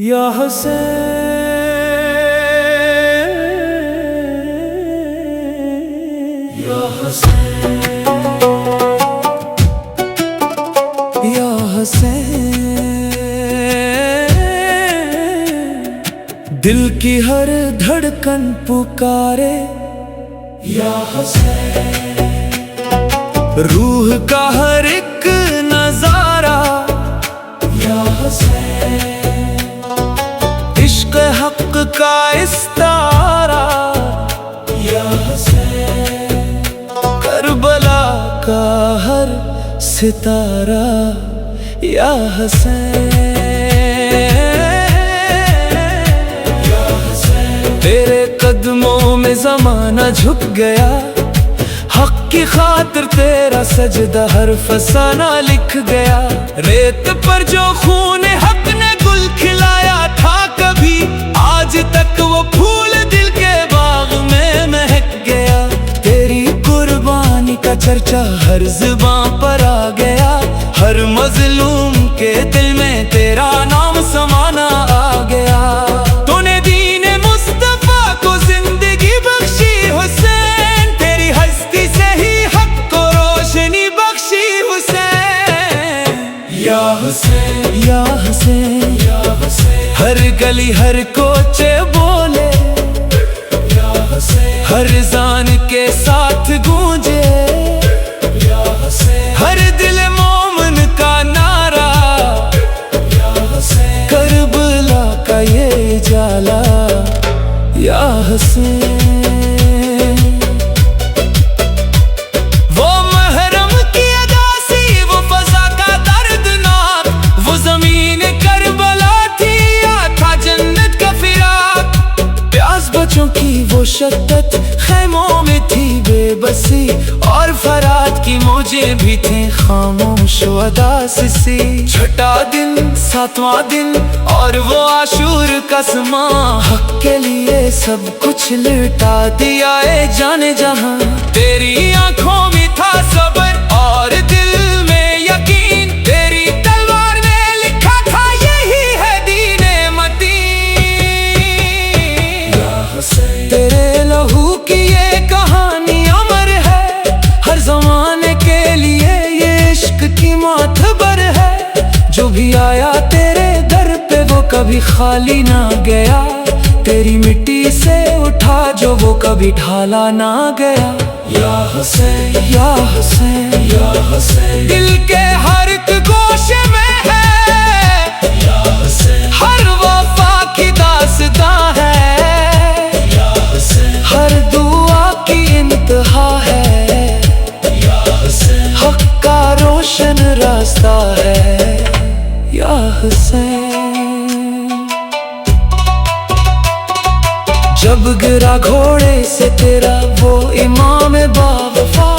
या हुसैन, या हुसैन, या हुसैन। दिल की हर धड़कन पुकारे या हुसैन, रूह का हर एक नजारा या हुसैन, इश्क़ हक़ का इस्तारा या हुसैन, करबला का हर सितारा या हुसैन, या हुसैन। तेरे कदमों में ज़माना झुक गया, हक़ की खातिर तेरा सजदा हर फसाना लिख गया। रेत पर जो खून हक़ ने गुल खिलाया था कभी, आज तक वो फूल दिल के बाग में महक गया। तेरी कुर्बानी का चर्चा हर ज़ुबान पर आ गया, हर मज़लूम के दिल में तेरा नाम समाना आ गया। तूने दीने मुस्तफ़ा को जिंदगी बख्शी हुसैन, तेरी हस्ती से ही हक़ को रोशनी बख्शी हुसैन, या हुसैन, या हुसैन, या हुसैन। हर गली हर कोचे बोले या हुसैन, हर ज़ान के साथ गूंजे या हुसैन, हर दिल मोमिन का नारा या हुसैन, करबला का ये जाला या हुसैन। वो महरम की अगासी, वो फज़ा का दर्दनाक, वो ज़मीन करबला थी या था जन्नत का फिराक। प्यास बच्चों की वो शद्दत, खैमों में थी बेबसी, और फरात की मौजें भी थी खामोश व उदासी। छठा दिन, सातवां दिन और वो आशूर का समा, हक़ के लिए सब कुछ लुटा दिया ए जाने जहां। तेरी आंखों में था सब्र और दिल में यकीन, तेरी तलवार ने लिखा था यही है दीने मतीन या हुसैन। तेरे लहू की ये कहानी अमर है, हर ज़माने के लिए ये इश्क की मातबर है। जो भी आया तेरे दर पे वो कभी खाली ना गया, तेरी मिट्टी से उठा जो वो कभी ढाला ना गया या हुसैन, या हुसैन, या हुसैन। दिल के हर एक गोशे में है या हुसैन, हर वफा की दास्तां है या हुसैन, हर दुआ की इंतहा है या हुसैन, हक़ का रोशन रास्ता है या हुसैन। जब गिरा घोड़े से तेरा वो इमाम बावफा,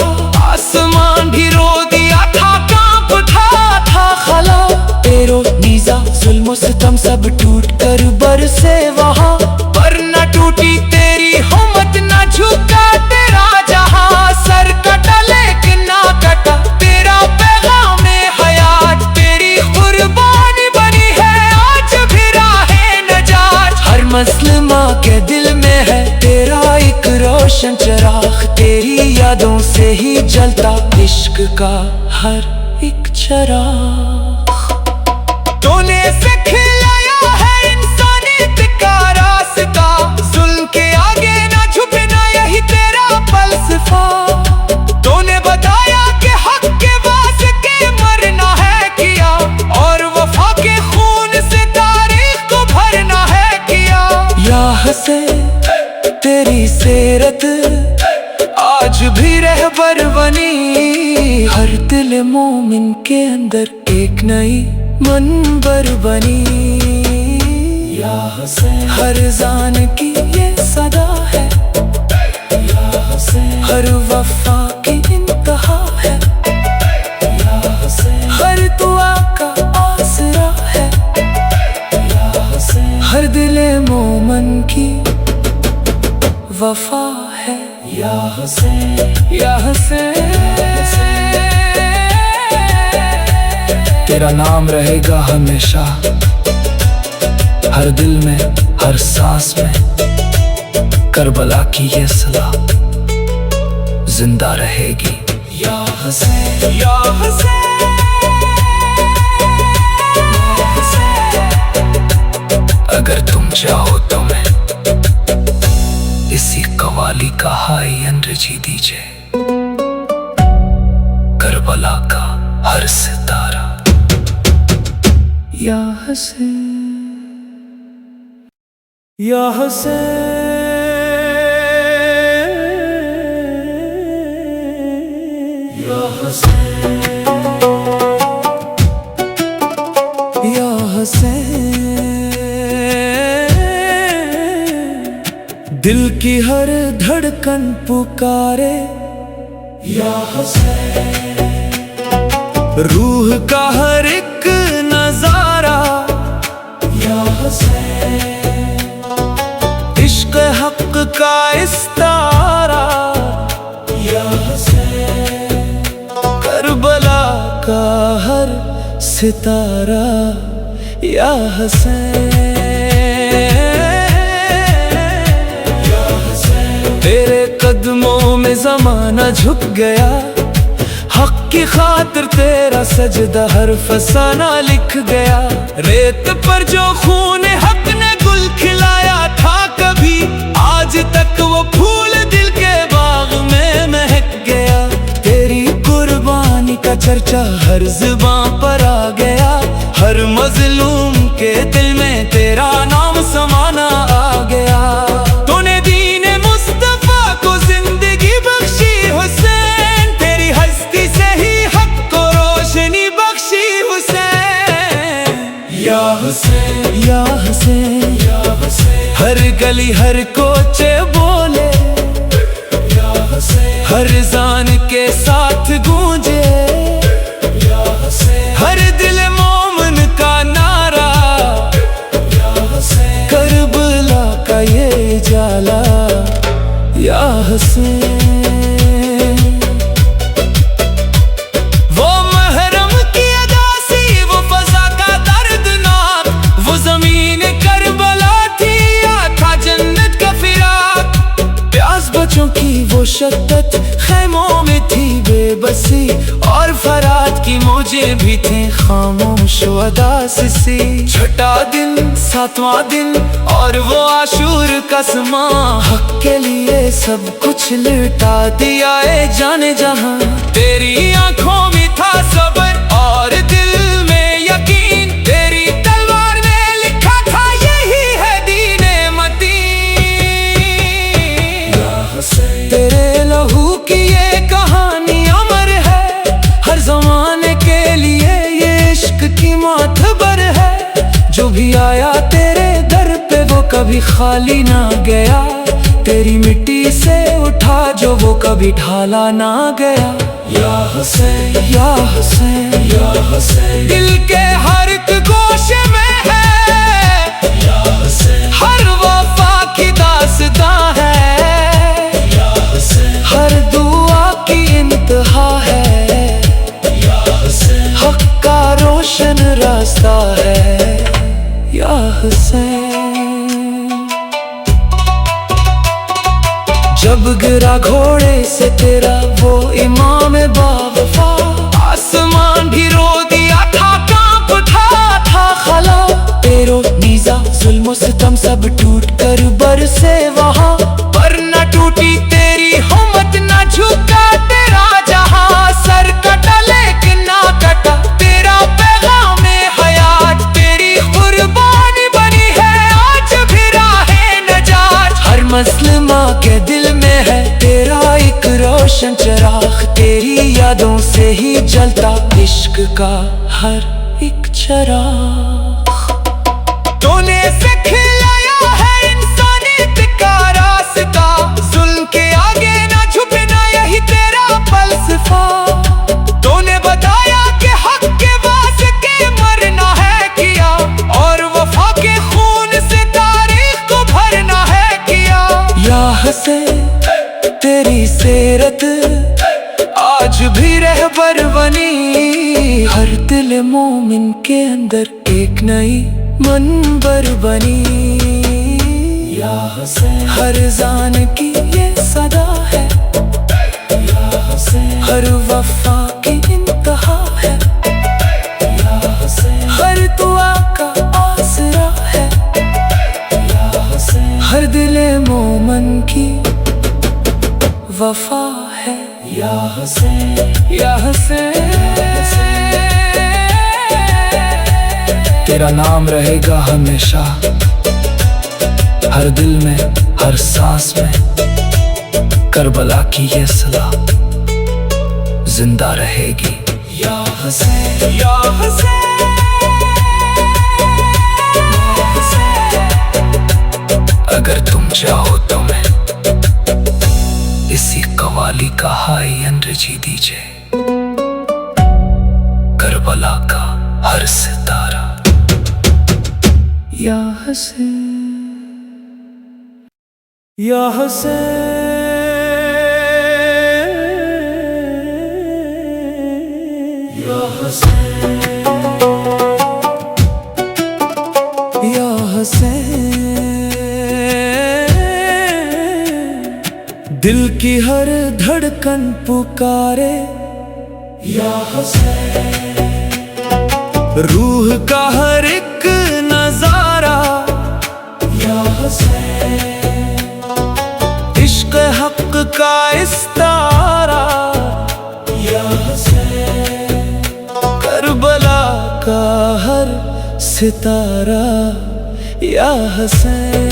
आसमान भी रो दिया था, कांप उठा था खला। तेरो नीज़ा जुल्म सितम सब टूट कर बरसे वहाँ, पर न टूटी तेरी हिम्मत, न झुका तेरा जहां। सर कटा लेकिन ना कटा तेरा पैगाम हयात, तेरी कुर्बानी बनी है आज भी राहे नजात। हर मस्लिमा के दिल में है तेरा एक रोशन चिराग, तेरी यादों से ही जलता इश्क का हर एक चिराग। तूने से खिलाया है इंसानियत का रास्ता, जुल्म के आगे ना झुकना यही तेरा फलसफा। तूने बताया कि हक़ के वास्ते मरना है किया, और वफा के खून से तारीख को भरना है किया या हुसैन। तेरी सीरत आज भी रहबर बनी, हर दिल मोमिन के अंदर एक नई मनबर बनी या हुसैन। हर ज़ान की ये सदा है या हुसैन, हर वफा की इंतहा है या हुसैन, हर दुआ का आसरा है या हुसैन, हर दिल मोमन की वफा है या हुसैन, या हुसैन। तेरा नाम रहेगा हमेशा हर दिल में, हर सांस में करबला की ये सलाह जिंदा रहेगी। या हुसैन, या हुसैन, अगर तुम चाहो तो मैं इसी कवाली का हाई एनर्जी दीजिए। करबला का हर सितारा। या हुसैन, या हुसैन, या हुसैन, या हुसैन, दिल की हर धड़कन पुकारे या हुसैन, रूह का हर एक नजारा या हुसैन, इश्क हक का इस्तारा या हुसैन, करबला का हर सितारा या हुसैन, या हुसैन, तेरे कदमों में ज़माना झुक गया, हक की खातिर तेरा सजदा हर फसाना लिख गया। रेत पर जो खून हक ने गुल खिलाया था कभी, आज तक वो फूल दिल के बाग में महक गया। तेरी कुर्बानी का चर्चा हर ज़ुबान पर आ गया, हर मजलूम के दिल में तेरा नाम समाना आ गया। तूने दीने मुस्तफा को जिंदगी बख्शी हुसैन, तेरी हस्ती से ही हक को रोशनी बख्शी हुसैन। या हुसैन, या हुसैन, या हुसैन, हर गली हर कोचे बोले या हुसैन, हर जान के साथ गूंजे या हुसैन, हर दिल मोमिन का नारा या हुसैन, करबला का ये जाला या हुसैन। वो महरम की अदासी, वो फजा का दर्दनाक, वो जमीन करबला थी या था जन्नत का फिराक। प्यास बच्चों की वो शद्दत, खैमों में थी बेबसी, और फरात की मौजें भी थे खामोश उदासी। छठा दिन, सातवां दिन और वो आशूर का समा, हक के लिए सब कुछ लुटा दिया ए जाने जहां। तेरी आंखों में था सब्र और दिल में यकीन, तेरी तलवार ने लिखा था यही है दीने मतीन। या हुसैन, तेरे लहू की ये कहानी अमर है, हर जमाने के लिए ये इश्क की मातबर है। जो भी आया तेरे दर पे वो कभी खाली ना गया, तेरी मिट्टी से उठा जो वो कभी ढाला ना गया। या हुसैन, या हुसैन, या हुसैन, दिल के हर एक गोशे में है या हुसैन, हर वफा की दास्तां है या हुसैन, हर दुआ की इंतहा है या हुसैन, हक का रोशन रास्ता है या हुसैन। जब गिरा घोड़े से तेरा वो इमाम बावफा, आसमान भी रो दिया था, कांप उठा था खला। तेरो नीज़ा जुल्म सितम सब टूट कर बरसे वहाँ, पर न टूटी तेरी हिम्मत, न झुका तेरा जहां। सर कटा लेकिन ना कटा तेरा पैगाम हयात, तेरी कुर्बानी बनी है आज भी राहे नजात। हर मस्लिमा के दिल में है तेरा एक रोशन चिराग, तेरी यादों से ही जलता इश्क का हर एक चिराग। तूने सिखलाया है इंसानियत का रास्ता, जुल्म के आगे ना झुकना यही तेरा फलसफा। तूने बताया कि हक के वास्ते मरना है किया, और वफा के खून से तारीख को भरना है किया। या हुसैन, तेरी सीरत आज भी रहबर बनी, हर दिल मोमिन के अंदर एक नई मंबर बनी। या हुसैन हर जान की ये सदा है, या हुसैन हर वफा की इंतहा है, या हुसैन हर दुआ का आसरा है, या हुसैन हर दिले मोमन की वफा है। या हुसैन या हुसैन तेरा नाम रहेगा हमेशा हर दिल में, हर सांस में। करबला की ये सलाह जिंदा रहेगी। या हुसैन या हुसैन, अगर तुम चाहो तो मैं इसी कवाली का हाई एनर्जी दीजिए। करबला का हर सितारा। या हुसैन या हुसैन या हुसैन या हुसैन दिल की हर धड़कन पुकारे। या हुसैन रूह का हर एक नजारा। या हुसैन इश्क़ हक़ का इस्तारा। या हुसैन करबला का हर सितारा। या हुसैन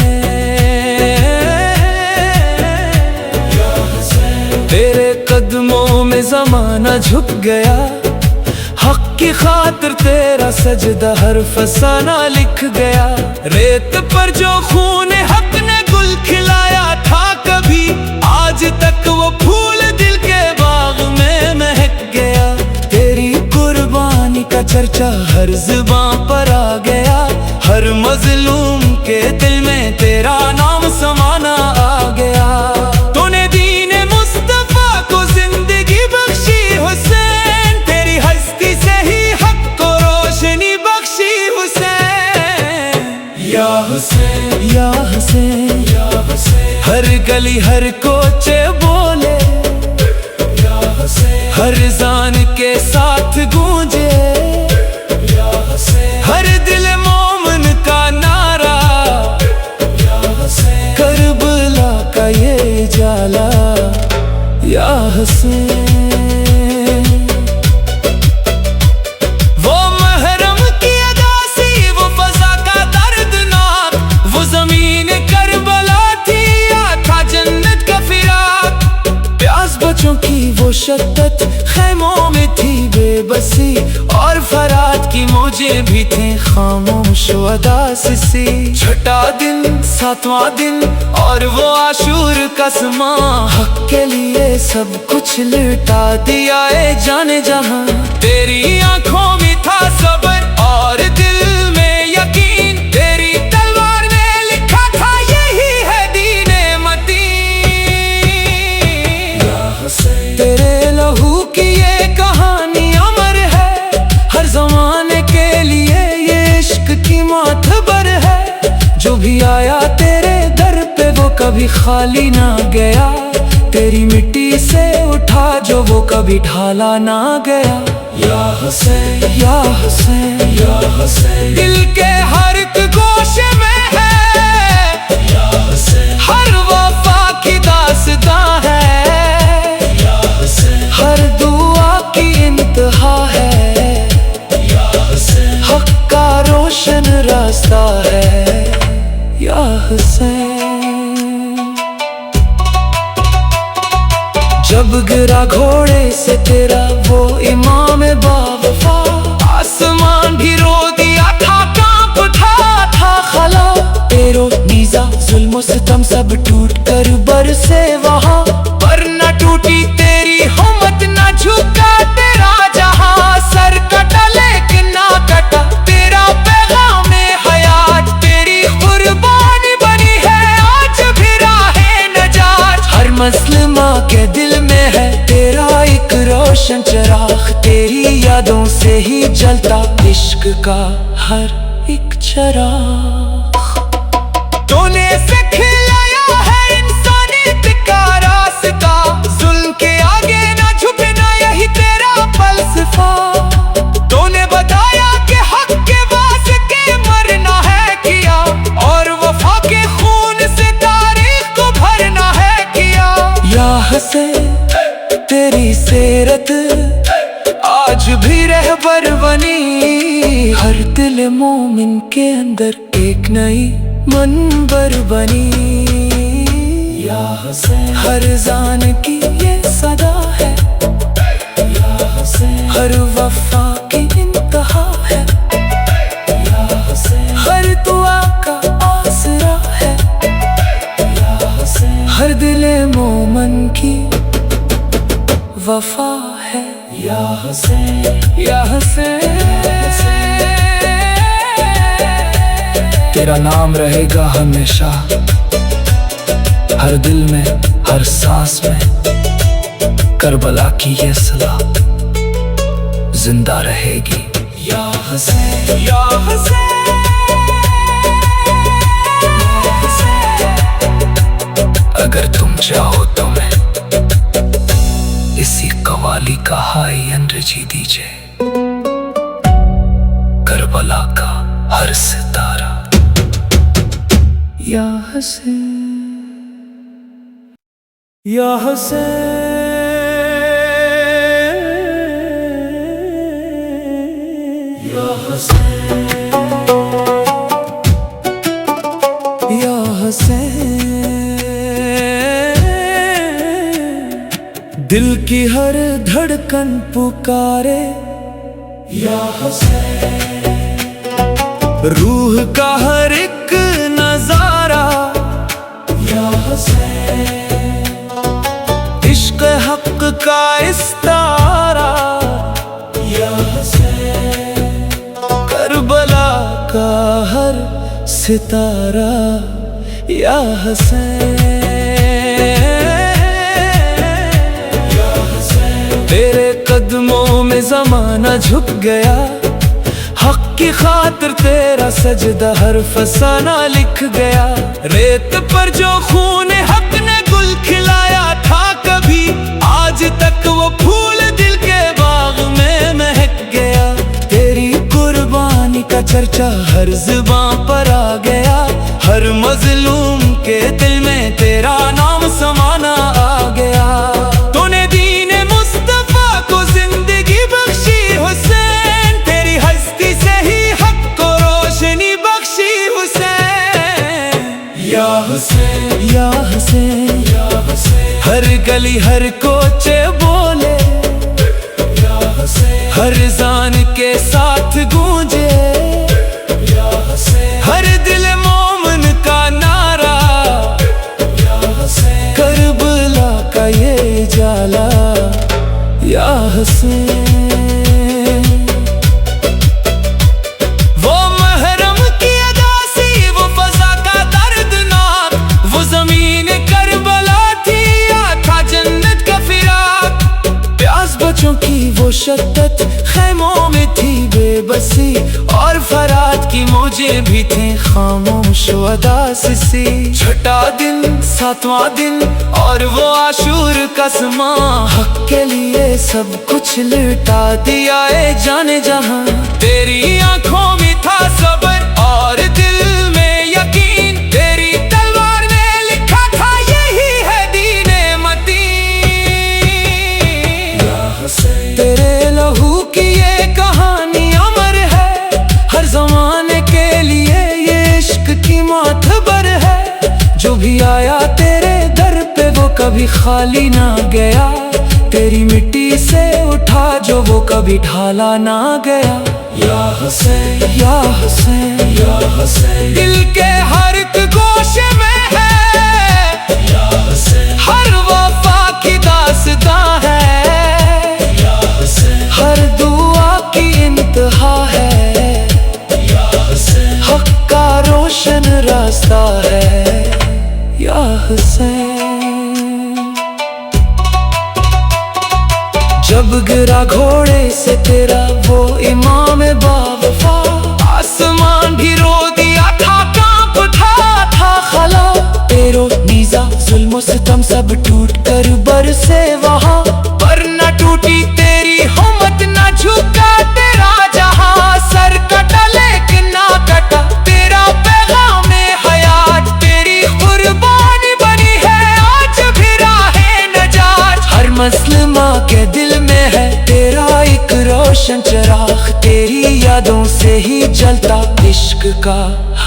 तेरे कदमों में ज़माना झुक गया। हक़ की खातिर तेरा सजदा हर फसाना लिख गया। रेत पर जो खून हक़ ने गुल खिलाया था कभी, आज तक वो फूल दिल के बाग में महक गया। तेरी कुर्बानी का चर्चा हर ज़ुबान पर आ गया। हर मज़लूम के दिल में तेरा नाम समाना आ गया। तूने दीन मुस्तफा को जिंदगी बख्शी हुसैन, तेरी हस्ती से ही हक़ को रोशनी बख्शी हुसैन। या हुसैन या हुसैन या हुसैन हर गली हर कोचे बोले। या हुसैन हर जान के साथ गूंजे। या हुसैन हर दिल मोमन का नारा। या हुसैन करबला का ये जाला। या हुसैन वो महरम की अदासी, वो फज़ा का दर्दनाक, वो ज़मीन करबला थी या था जन्नत का फिराक। प्यास बच्चों की वो शद्दत, खैमों में थी बेबसी, और फरात की मौजें भी थी खामोश व उदासी। छठा दिन सातवां दिन और वो आशूर का समा, हक़ के लिए सब कुछ लुटा दिया ए जाने जहां। तेरी आंखों में था सब्र और दिल में यकीन, तेरी तलवार ने लिखा था यही है दीने मतीन। या हुसैन तेरे लहू की ये कहानी अमर है, हर ज़माने के लिए ये इश्क की मातबर है। जो भी आया तेरे दर पे वो कभी खाली ना गया, तेरी मिट्टी से उठा जो वो कभी ढाला ना गया। या हुसैन या हुसैन या हुसैन दिल के हर एक गोशे में है। या हुसैन हर वफा की दास्तां है। या हुसैन हर दुआ की इंतहा है। या हुसैन हक़ का रोशन रास्ता है। या हुसैन जब गिरा घोड़े से तेरा वो इमाम बावफा, आसमान भी रो दिया था, कांप उठा था खला। तेरो नीज़ा जुल्म सितम सब टूट कर बरसे वहाँ, पर न टूटी तेरी हिम्मत न झुका तेरा जहाँ। सर कटा लेकिन ना कटा तेरा पैगाम हयात, तेरी कुर्बानी बनी है आज भी राहे नजात। हर मस्लिमा के दिल में है तेरा एक रोशन चराग, तेरी याद का हर एक चराग। तूने से खिलाया है इंसानियत का रास्ता, जुल्म के आगे ना झुकना यही तेरा फलसफा। तूने बताया कि हक के वास्ते मरना है किया, और वफा के खून से तारीख को भरना है किया। या हसन तेरी सीरत आज भी रहबर बनी, हर दिल मोमिन के अंदर एक नई मंबर बनी। या हसन हर जान की ये सदा है, या हसन हर वफा की इंतहा है, या हसन हर दुआ का आसरा है, या हसन हर दिल मोमन की वफा है। या हसन या हसन तेरा नाम रहेगा हमेशा हर दिल में, हर सांस में। करबला की ये सलाह जिंदा रहेगी। या हसन या हसन अगर तुम चाहो तो मैं इसी कवाली का हाई एनर्जी दीजिए। करबला का हर सितारा। या हसन या हसन या हसन या हसन दिल की हर धड़कन पुकारे। या हसन रूह का हर एक नजारा। या हसन इश्क हक का इस्तारा। या हसन करबला का हर सितारा। या हसन तेरे कदमों में जमाना झुक गया, हक की खातिर तेरा सजदा हर फसाना लिख गया। रेत पर जो खून हक ने गुल खिलाया था कभी, आज तक वो फूल दिल के बाग में महक गया। तेरी कुर्बानी का चर्चा हर ज़ुबान पर आ गया, हर मजलूम के दिल में तेरा नाम समाना आ गया। तूने दीन मुस्तफा को जिंदगी बख्शी हुसैन, तेरी हस्ती से ही हक को रोशनी बख्शी हुसैन। या हुसैन या हुसैन या हुसैन हर गली हर कोचे बोले। या हुसैन हर जान के साथ गूंजे। या हुसैन हर दिल मोमन का नारा। या हुसैन करबला का ये जाला। या हुसैन वो महरम की अदासी, वो फजा का दर्दनाक, वो जमीन करबला थी या था जन्नत का फिराक। प्यास बच्चों की वो शद्दत, खैमों में थी बेबसी, और फरात की मौजें भी थी खामोश उदासी। छठा दिन सातवां दिन और वो आशूर का समा, हक के लिए सब कुछ लुटा दिया ए जाने जहां। तेरी आंखों में था सब्र और दिल में यकीन, तेरी तलवार ने लिखा था यही है दीने मतीन। तेरे लहू की ये कहानी अमर है, हर जमाने के लिए ये इश्क की मातबर है। जो भी आया तेरे दर पे वो कभी खाली ना गया, तेरी मिट्टी से उठा जो वो कभी ढाला ना गया। या हुसैन या हुसैन या हुसैन दिल के हर एक गोशे में है। या हुसैन हर वफा की दास्तां है। या हुसैन हर दुआ की इंतहा है। या हुसैन हक का रोशन रास्ता है। या हुसैन जब गिरा घोड़े से तेरा वो इमाम बावफा,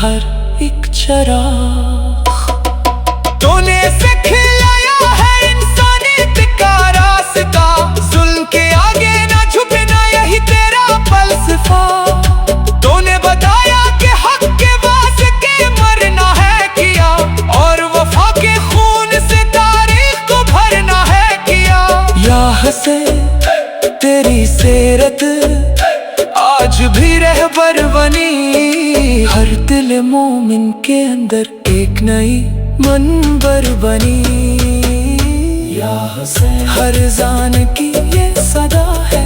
हर एक चराग। तूने सिखलाया है इंसानियत का रास्ता, जुल्म के आगे ना झुकना यही तेरा फलसफा। तूने बताया कि हक के वास्ते मरना है किया, और वफा के खून से तारीख को भरना है किया। या हुसैन तेरी सीरत आज भी रहबर बनी, हर दिल मोमिन के अंदर एक नई मंबर बनी। या हुसैन हर जान की ये सदा है,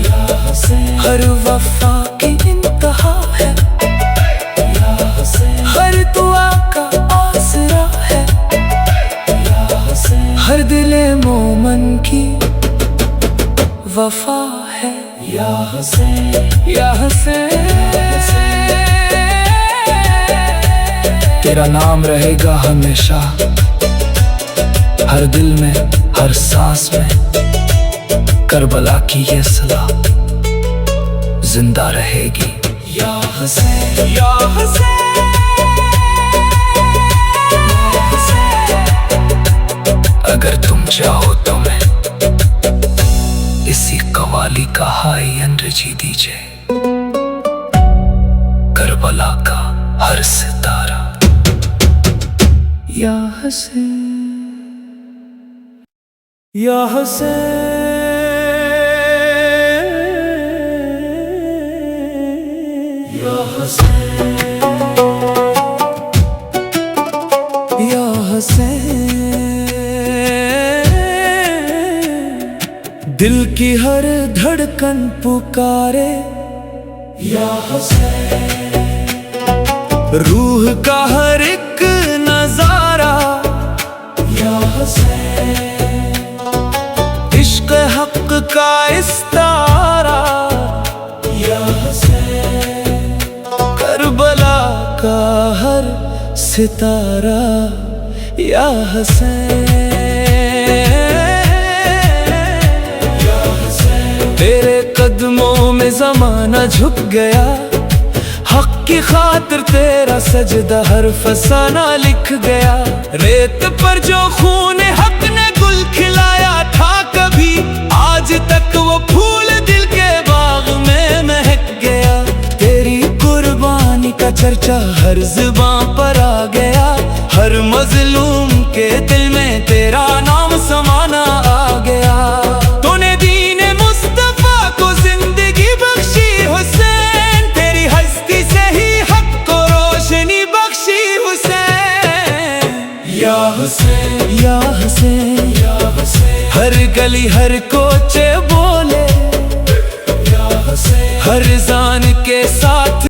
या हुसैन हर वफा की इंतहा है, या हुसैन हर दुआ का आसरा है, या हुसैन हर दिल मोमन की वफा है। या हुसैन या हुसैन तेरा नाम रहेगा हमेशा हर दिल में, हर सांस में। करबला की ये सलाह जिंदा रहेगी। या हुसैन या हुसैन, अगर तुम चाहो तो मैं इसी कवाली का हाई एनर्जी दीजिए। करबला का हर सितारा। या हुसैन या हुसैन या हुसैन या हुसैन, दिल की हर धड़कन पुकारे। या हुसैन रूह का हर एक नजारा। या हुसैन इश्क हक का इस्तारा। या हुसैन करबला का हर सितारा। या हुसैन तेरे कदमों में जमाना झुक गया, हक की खातिर तेरा सजदा हर फसाना लिख गया। रेत पर जो खून हक ने गुल खिलाया था कभी, आज तक वो फूल दिल के बाग में महक गया। तेरी कुर्बानी का चर्चा हर ज़ुबान पर आ गया, हर मजलूम के दिल में तेरा नाम समाना आ गया। तूने दीन मुस्तफा को जिंदगी बख्शी हुसैन, तेरी हस्ती से ही हक को रोशनी बख्शी हुसैन। या हुसैन या हुसैन या हुसैन हर गली हर कोचे बोले। या हुसैन हर जान के साथ